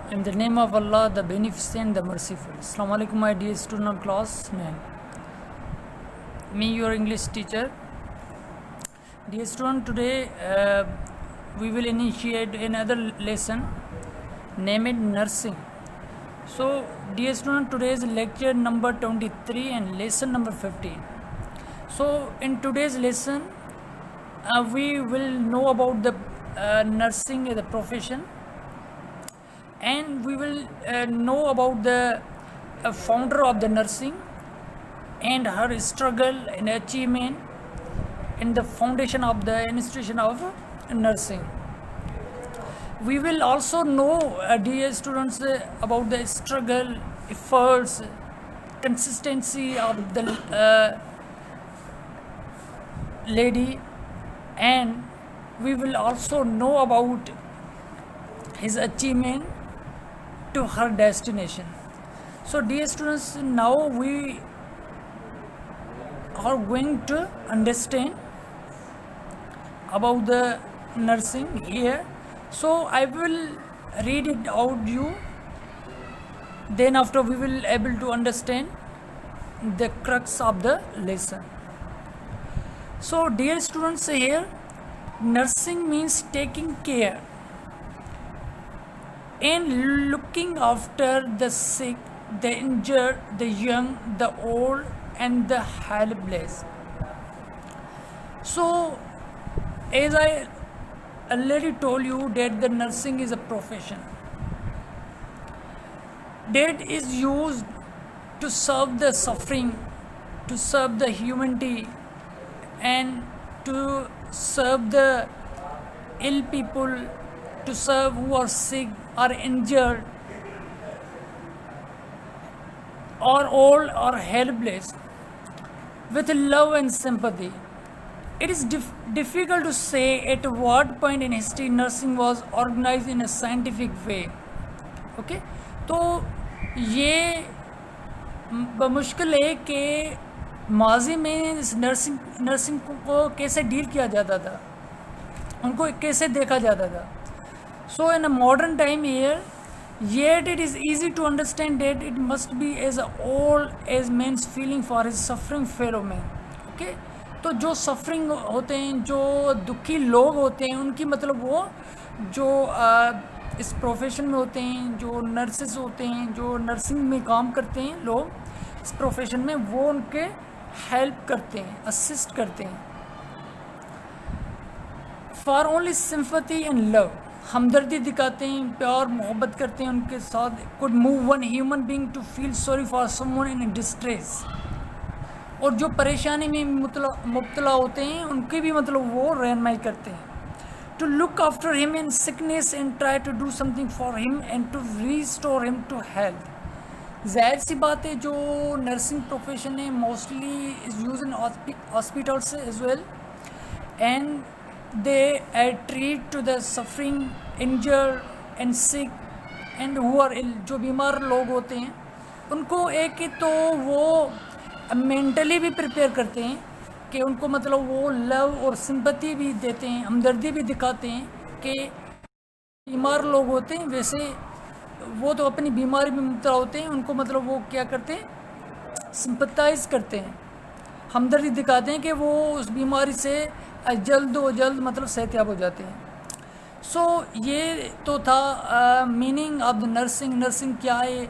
In the name of Allah, the Beneficent, the Merciful. Assalamu alaikum, my dear student of class 9. Me, your English teacher. Dear student, today we will initiate another lesson named Nursing. So, dear student, today's lecture number 23 and lesson number 15. So, in today's lesson, we will know about the nursing as a profession, and we will know about the founder of the nursing and her struggle and achievement in the foundation of the institution of nursing. We will also know, dear students, about the struggle, efforts, consistency of the lady, and we will also know about his achievement to her destination. So, dear students, now we are going to understand about the nursing here. So, I will read it out you. Then after we will able to understand the crux of the lesson. So, dear students, here nursing means taking care and looking after the sick, the injured, the young, the old, and the helpless. So, as I already told you that the nursing is a profession that is used to serve the suffering, to serve the humanity, and to serve the ill people, to serve who are sick or injured or old or helpless with love and sympathy. It is difficult to say at what point in history nursing was organized in a scientific way. Okay, तो ये मुश्किल है कि माजी में इस nursing को कैसे डील किया जाता था, उनको कैसे देखा जाता था. So in a modern time here, yet it is easy to understand that it must be as old as man's feeling for his suffering fellow man. Okay, तो जो सफरिंग होते हैं, जो दुखी लोग होते हैं, उनकी मतलब वो जो इस प्रोफेशन में होते हैं, जो नर्सेस होते हैं, जो नर्सिंग में काम करते हैं लोग इस प्रोफेशन में, वो उनके हेल्प करते हैं, असिस्ट करते हैं. For only sympathy and love, हमदर्दी दिखाते हैं, प्यार मोहब्बत करते हैं उनके साथ. Could move one human being to feel sorry for someone in distress. और जो परेशानी में मुब्तला होते हैं उनकी भी मतलब वो रहनुमाई करते हैं. To look after him in sickness and try to do something for him and to restore him to health. जाहिर सी बात है, जो नर्सिंग प्रोफेशन है mostly is use in hospitals as well, and they treat to the suffering, injured and sick and who are ill. जो बीमार लोग होते हैं उनको एक तो वो मेंटली भी प्रिपेयर करते हैं कि उनको मतलब वो लव और सिंपैथी भी देते हैं, हमदर्दी भी दिखाते हैं कि बीमार लोग होते हैं वैसे वो तो अपनी बीमारी में मुब्तला होते हैं, उनको मतलब वो क्या करते हैं, सिंपैथाइज करते हैं, हमदर्दी दिखाते हैं कि वो उस बीमारी से जल्द व जल्द मतलब सेहतयाब हो जाते हैं. सो ये तो था meaning of the nursing. Nursing क्या है,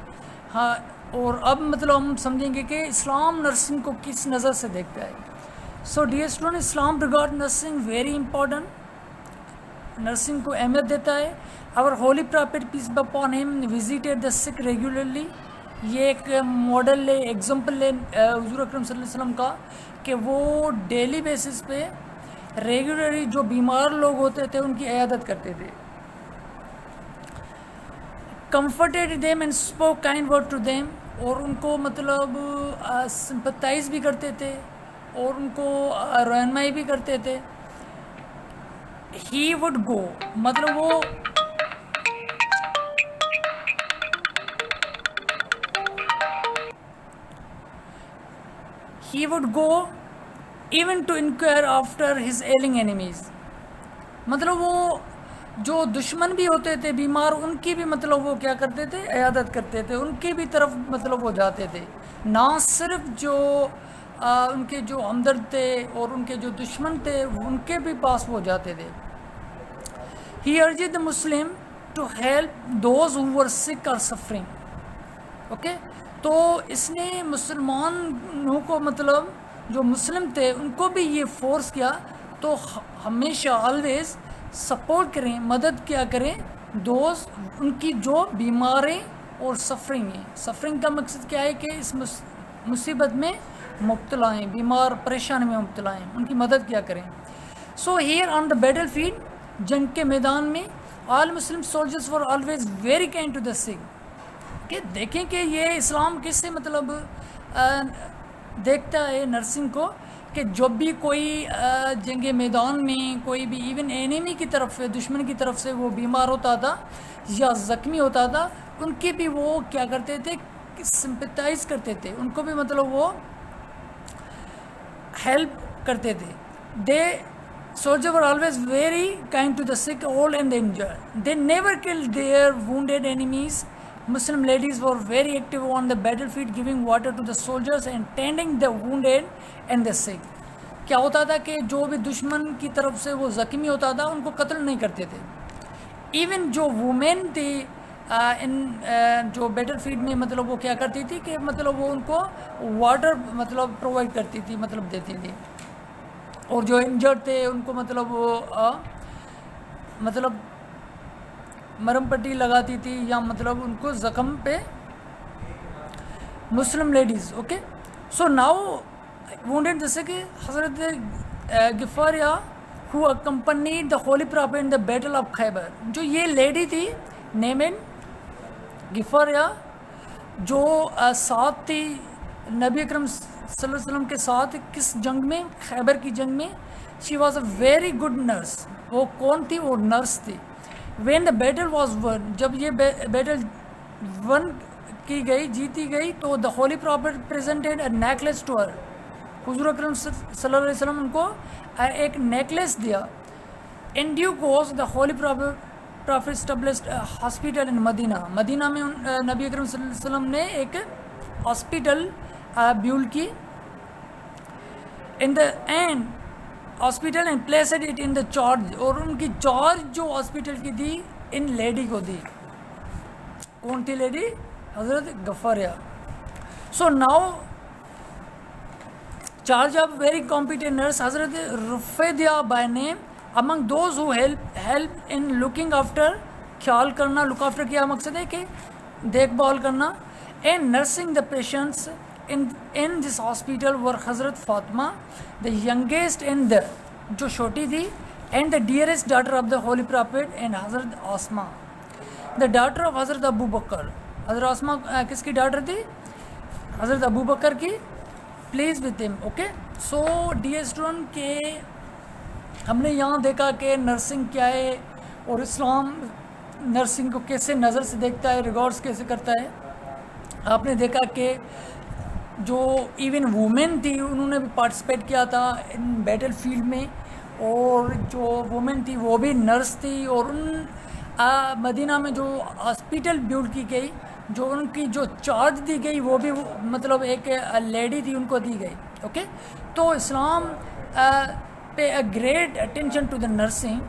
हाँ. और अब मतलब हम समझेंगे कि इस्लाम नर्सिंग को किस नज़र से देखता है. So dear student, Islam regard nursing very important. Nursing को अहमियत देता है. Our holy prophet peace upon him visited the sick regularly. ये एक मॉडल है, एग्जाम्पल है हुजूर अकरम सल्लल्लाहु अलैहि वसल्लम का कि वो डेली बेसिस पे रेगुलरली जो बीमार लोग होते थे उनकी इयादत करते थे. Comforted them and spoke kind word to them. और उनको मतलब सिंपैथाइज भी करते थे और उनको रहनुमाई भी करते थे. ही वुड गो, मतलब वो he would go even to inquire after his ailing enemies. मतलब वो जो दुश्मन भी होते थे बीमार, उनकी भी मतलब वो क्या करते थे, इयादत करते थे, उनकी भी तरफ मतलब वो जाते थे। ना सिर्फ जो उनके जो हमदर्द थे और उनके जो दुश्मन थे उनके भी पास वो जाते थे। He urged the Muslim to help those who were sick or suffering. Okay तो इसने मुसलमानों को मतलब जो मुस्लिम थे उनको भी ये फोर्स किया, तो हमेशा ऑलवेज सपोर्ट करें, मदद क्या करें दोस्त उनकी जो बीमारें और सफरिंग है। सफरिंग का मकसद क्या है कि इस मुसीबत में मुब्तला हैं, बीमार परेशानी में मुब्तला हैं, उनकी मदद क्या करें। So here on the battlefield, जंग के मैदान में, all Muslim soldiers were always very kind to the sick. कि देखें कि ये इस्लाम किससे मतलब देखता है नर्सिंग को, कि जब भी कोई जंग मैदान में कोई भी इवन एनिमी की तरफ से, दुश्मन की तरफ से वो बीमार होता था या ज़ख्मी होता था, उनकी भी वो क्या करते थे, सिंपैथाइज करते थे, उनको भी मतलब वो हेल्प करते थे। दे soldiers were always very kind to the sick, old and the injured. They never killed their wounded enemies. Muslim ladies were very active on the battlefield, giving water to the soldiers and tending the wounded and the sick. क्या होता था कि जो भी दुश्मन की तरफ से वो ज़ख्मी होता था उनको कत्ल नहीं करते थे। इवन जो वुमेन थी इन जो बैटल फील्ड में मतलब वो क्या करती थी कि मतलब वो उनको वाटर मतलब प्रोवाइड करती थी, मतलब देती थी। और जो इंजर्ड थे उनको मतलब वो मतलब मरहम पट्टी लगाती थी या मतलब उनको ज़ख्म पे, Muslim ladies. Okay so now wounded, जैसे कि हज़रत गिफारिया who accompanied the holy prophet in the battle of Khaybar, जो ये लेडी थी नेम इन गिफारिया, जो साथ थी नबी अकरम सल्लल्लाहु अलैहि वसल्लम के साथ किस जंग में, खैबर की जंग में। She was a very good nurse. वो कौन थी, वो नर्स थी। When the battle was won, जब ये बैटल वन की गई, जीती गई, तो the holy prophet presented a necklace to her. हुज़ूर अकरम सल्लल्लाहु अलैहि वसल्लम उनको एक नेकलेस दिया। In due course the holy prophet established hospital in Medina. Medina में नबी अकरम सल्लल्लाहु अलैहि वसल्लम ने एक हॉस्पिटल built की in the end hospital and placed it in the charge, और उनकी चार्ज जो हॉस्पिटल की दी इन लेडी को दी। कौन थी लेडी, हजरत गफारिया। So now charge of very competent nurse हजरत रुफैदिया by name among those who help in looking after, ख्याल करना, लुक आफ्टर क्या मकसद है कि देखभाल करना, and nursing the patients in this hospital were Hazrat Fatima, the youngest and the जो छोटी थी, and the dearest daughter of the Holy Prophet, and Hazrat Asma, the daughter of Hazrat Abu Bakr. Hazrat Asma किसकी daughter थी, Hazrat Abu Bakr की। Please with him. Okay, so dear student के हमने यहाँ देखा कि नर्सिंग क्या है और इस्लाम नर्सिंग को कैसे नज़र से देखता है, रिगॉर्ड्स कैसे करता है। आपने देखा कि जो इवन वुमेन थी उन्होंने भी पार्टिसिपेट किया था इन बैटल फील्ड में, और जो वुमेन थी वो भी नर्स थी, और उन मदीना में जो हॉस्पिटल बिल्ड की गई, जो उनकी जो चार्ज दी गई वो भी मतलब एक लेडी थी, उनको दी गई। ओके तो Islam pay a great attention to the nursing.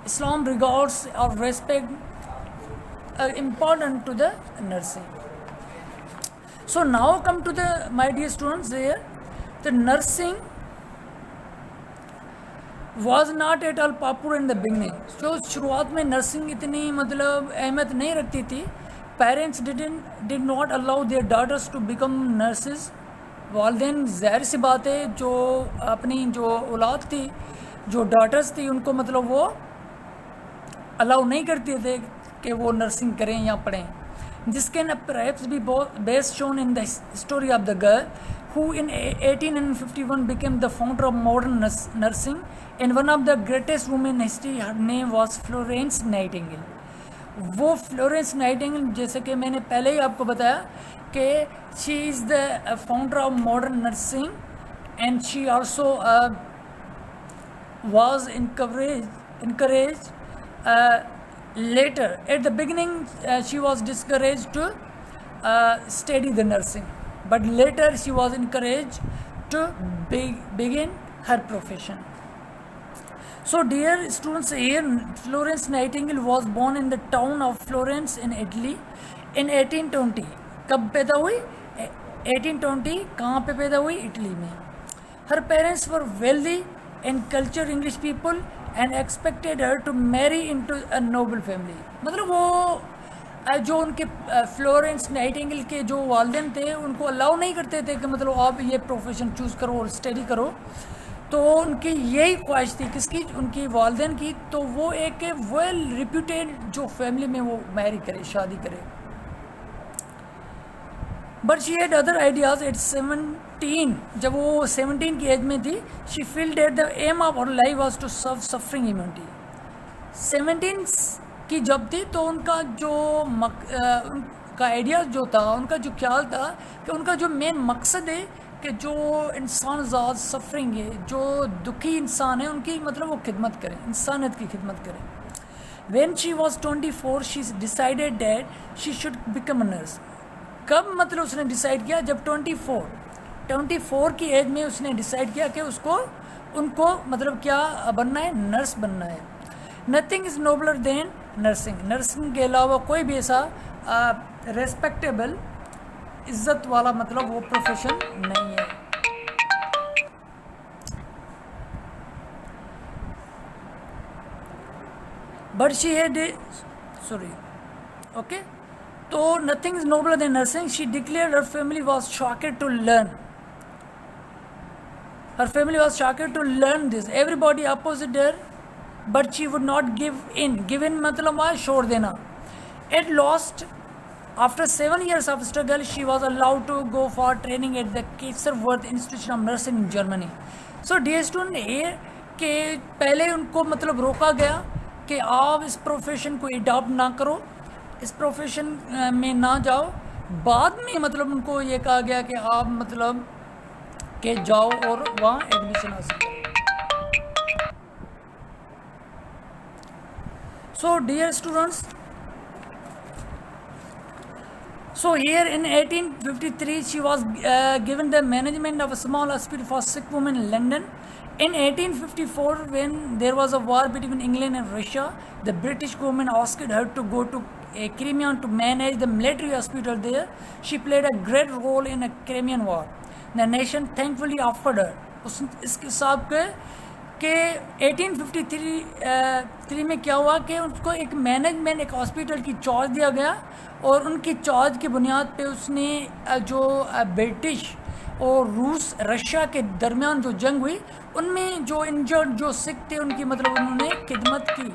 Islam regards और respect important to the nursing. So now come to the my dear students here, the nursing was not at all popular in the beginning. So शुरुआत में nursing इतनी मतलब अहमियत नहीं रखती थी। Parents did not allow their daughters to become nurses. वालिदैन ज़ाहिर सी बात है जो अपनी जो औलाद थी, जो डॉटर्स थी, उनको मतलब वो अलाउ नहीं करते थे कि वो नर्सिंग करें या पढ़ें। This can perhaps be best shown in the story of the girl who in 1851 became the founder of modern nursing and one of the greatest women in history. Her name was Florence Nightingale. वो Florence Nightingale, जैसे कि मैंने पहले ही आपको बताया कि she is the founder of modern nursing and she also was encouraged Later, at the beginning, she was discouraged to study the nursing, but later she was encouraged to begin her profession. So, dear students, here Florence Nightingale was born in the town of Florence in Italy in 1820. कब पैदा हुई? 1820. कहाँ पे पैदा हुई? Italy में. Her parents were wealthy and cultured English people and expected her to marry into a noble family. मतलब वो जो उनके फ्लोरेंस नाइटिंगेल के जो वालिदैन थे उनको अलाउ नहीं करते थे कि मतलब आप ये प्रोफेशन चूज़ करो और स्टडी करो. तो उनकी यही ख्वाहिश थी किसकी? उनकी वालिदैन की. तो वो एक वेल रिप्यूटेड जो फैमिली में वो मैरी करे, शादी करे. But she had other ideas at 17. जब वो 17 की एज में थी, she felt that the aim of her life was to serve suffering humanity. 17 की जब थी तो उनका जो उनका आइडिया जो था, उनका जो ख्याल था कि उनका जो मेन मकसद है कि जो इंसान ज़्यादा सफरिंग है, जो दुखी इंसान है, उनकी मतलब वो खिदमत करें, इंसानियत की खिदमत करें. When she was 24, she decided that she should become a nurse. कब मतलब उसने डिसाइड किया? जब 24 की एज में उसने डिसाइड किया कि उनको मतलब क्या बनना है? नर्स बनना है. Nothing is nobler than nursing. Nursing के अलावा कोई भी ऐसा रेस्पेक्टेबल, इज्जत वाला मतलब वो प्रोफेशन नहीं है. But she had okay. तो nothing is nobler than nursing. She declared her family was shocked to learn. Her family was shocked to learn this. Everybody opposed her but she would not give in मतलब वहाँ छोड़ देना. At last, after 7 years of struggle, she was allowed to go for training at the Kaiserwerth Institution of Nursing in Germany. So dear student, here के पहले उनको मतलब रोका गया कि आप इस प्रोफेशन को अडॉप्ट ना करो, इस प्रोफेशन में ना जाओ. बाद में मतलब उनको ये कहा गया कि आप मतलब के जाओ और वहाँ एडमिशन हासिल करो. So dear students, so here in 1853 she was given the management of a small hospital for sick women in London. In 1854, when there was a war between England and Russia, the British government asked her to go to Crimean to manage the military hospital there. She played a great role in a Crimean war. The nation thankfully offered her. इसके हिसाब के 1853 में क्या हुआ कि उसको एक management, एक हॉस्पिटल की चार्ज दिया गया और उनकी चार्ज की बुनियाद पे उसने जो ब्रिटिश और रूस रशिया के दरमियान जो जंग हुई उनमें जो इंजर्ड जो सिख थे उनकी मतलब उन्होंने खिदमत की.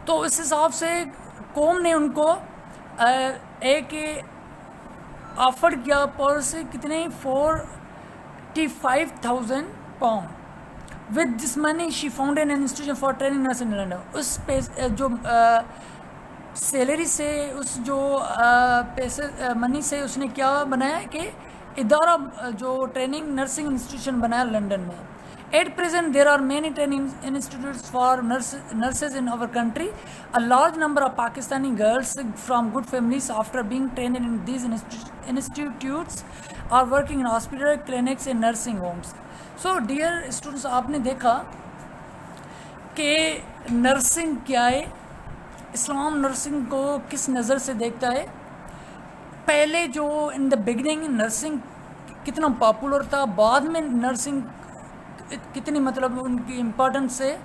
तो इस हिसाब से कौम ने उनको एक ऑफर किया पर से कितने 45,000 pound. With this money she founded an institution for training nurse in London. उस जो सैलरी से, उस जो पैसे मनी से उसने क्या बनाया कि इदारा जो ट्रेनिंग नर्सिंग इंस्टीट्यूशन बनाया लंदन में. At present there are many training institutes for nurses in our country. A large number of Pakistani girls from good families after being trained in these institutes are working in hospital, clinics and nursing homes. So dear students, आपने देखा कि nursing क्या है, इस्लाम nursing को किस नज़र से देखता है. पहले जो इन द बिगनिंग नर्सिंग कितना पॉपुलर था, बाद में नर्सिंग कितनी मतलब उनकी इम्पोर्टेंस है.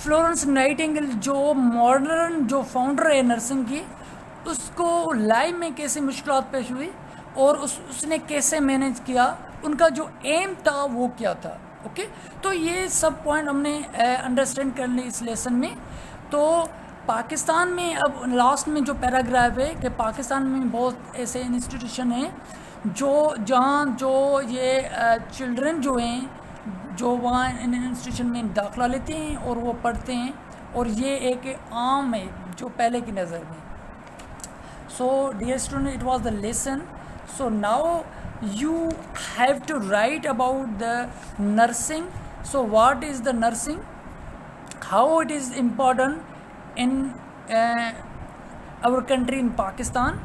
फ्लोरेंस नाइटिंगेल जो मॉडर्न जो फाउंडर है नर्सिंग की, उसको लाइफ में कैसे मुश्किलात पेश हुई और उसने कैसे मैनेज किया, उनका जो एम था वो क्या था. ओके, तो ये सब पॉइंट हमने अंडरस्टैंड कर ली इस लेसन में. तो पाकिस्तान में अब लास्ट में जो पैराग्राफ है कि पाकिस्तान में बहुत ऐसे इंस्टीट्यूशन हैं जहाँ जो ये चिल्ड्रन जो हैं जो वहाँ इन इंस्टीट्यूशन में दाखिला लेते हैं और वो पढ़ते हैं और ये एक आम है जो पहले की नज़र में. So dear student, it was the lesson. So now you have to write about the nursing. So what is the nursing, how it is important in our country in Pakistan,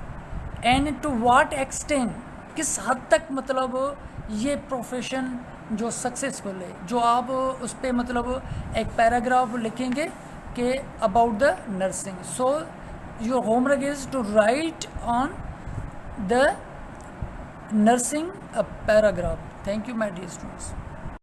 and to what extent, किस हद तक मतलब ये profession जो successful है, जो आप उस पर मतलब एक पैराग्राफ लिखेंगे कि about the nursing. So your homework is to write on the nursing a paragraph. Thank you, my dear students.